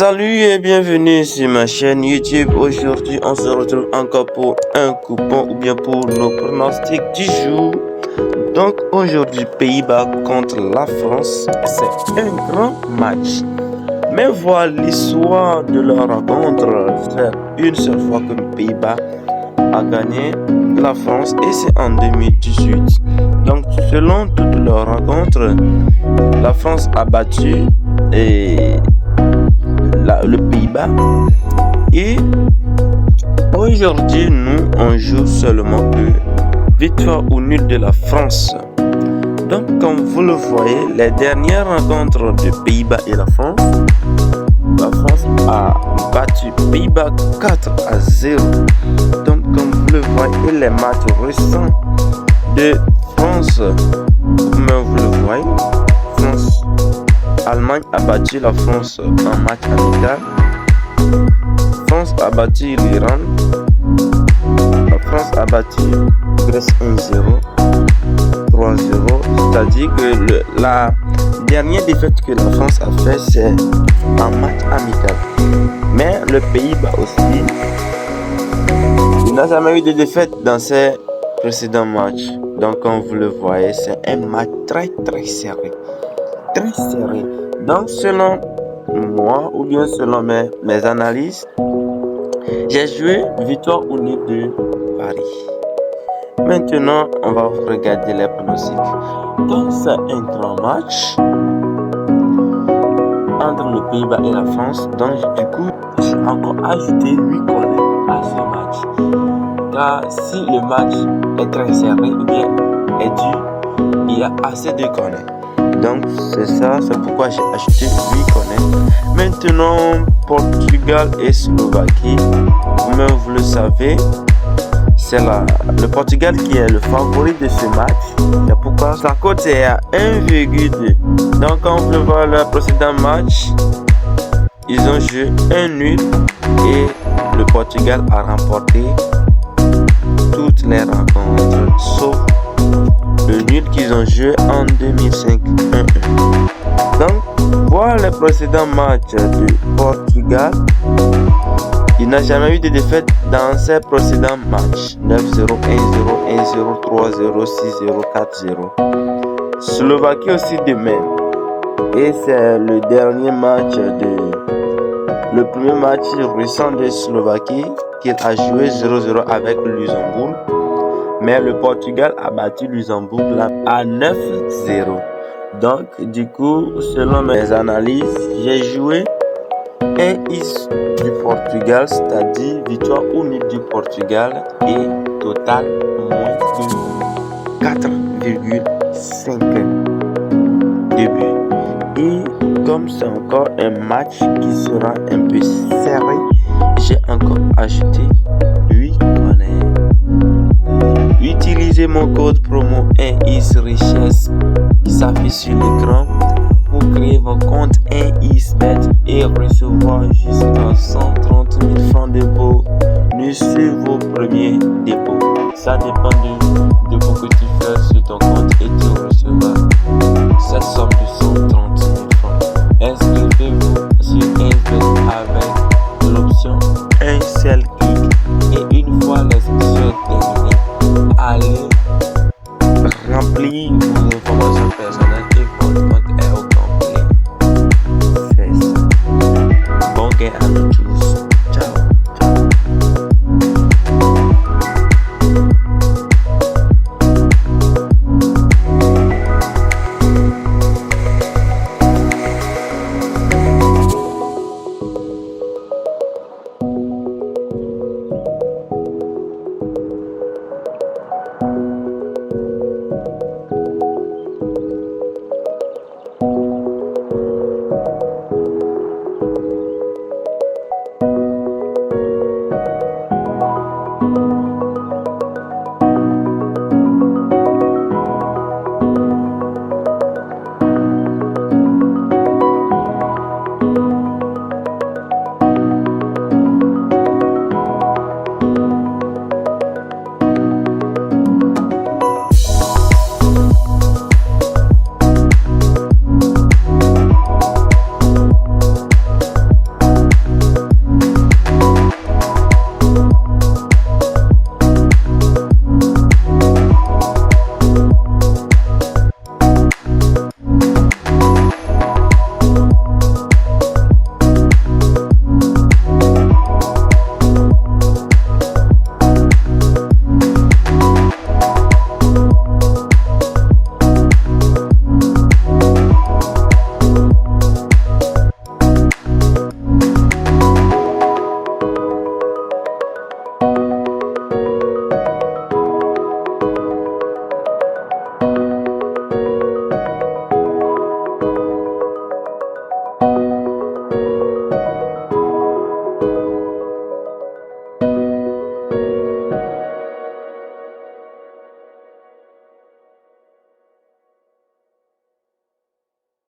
Salut et bienvenue sur ma chaîne YouTube. Aujourd'hui, on se retrouve encore pour un coupon ou bien pour nos pronostics du jour. Donc aujourd'hui, Pays-Bas contre la France, c'est un grand match. Mais voilà l'histoire de la rencontre. C'est une seule fois que le Pays-Bas a gagné la France et c'est en 2018. Donc selon toute leur rencontre, la France a battu le Pays-Bas et aujourd'hui nous on joue seulement que victoire ou nul de la France. Donc comme vous le voyez, les dernières rencontres de Pays-Bas et la France a battu Pays-Bas 4-0. Donc comme vous le voyez, les matchs récents de France, comme vous le voyez, Allemagne a battu la France en match amical. France a battu l'Iran. La France a battu Grèce 1-0, 3-0. C'est-à-dire que la dernière défaite que la France a fait, c'est en match amical. Mais le Pays-Bas aussi, il n'a jamais eu de défaite dans ses précédents matchs. Donc comme vous le voyez, c'est un match très serré. Très serré. Donc selon moi ou bien selon mes analyses, j'ai joué victoire ou nul de Paris. Maintenant on va regarder les pronostics. Donc c'est un grand match entre le Pays-Bas et la France. Donc du coup j'ai encore ajouté 8 collègues à ce match. Car si le match est très serré ou bien est dur, il y a assez de corners. Donc c'est ça, c'est pourquoi j'ai acheté 8 corners. Maintenant, Portugal et Slovaquie, comme vous le savez, c'est le Portugal qui est le favori de ce match. C'est pourquoi sa cote est à 1,2. Donc comme vous le voyez, le précédent match, ils ont joué un nul et le Portugal a remporté toutes les rencontres, sauf le nul qu'ils ont joué en 2005 1-1. Donc voilà les précédents matchs du Portugal. Il n'a jamais eu de défaite dans ses précédents matchs. 9-0, 1-0, 1-0, 3-0, 6-0, 4-0. Slovaquie aussi de même. Et c'est le dernier match le premier match récent de Slovaquie qu'il a joué 0-0 avec le Luxembourg. Mais le Portugal a battu le Luxembourg à 9-0. Donc, du coup, selon mes analyses, j'ai joué un is du Portugal, c'est-à-dire victoire ou nul du Portugal et total moins de 4,5 de but. Et comme c'est encore un match qui sera un peu serré, j'ai encore ajouté 8 corners. Utilisez mon code promo 1isRichesse qui s'affiche sur l'écran pour créer votre compte 1isBet et recevoir jusqu'à 130 000 francs de bonus sur vos premiers dépôts. Ça dépend de dépôt que tu fais sur ton compte et tu recevras cette somme de 130 000 francs. Inscrivez-vous sur 1isBet avec l'option un seul clic et une fois l'inscription terminée, allez remplir vos informations personnelles et votre compte est au complet. C'est ça. Bon gain à nous tous.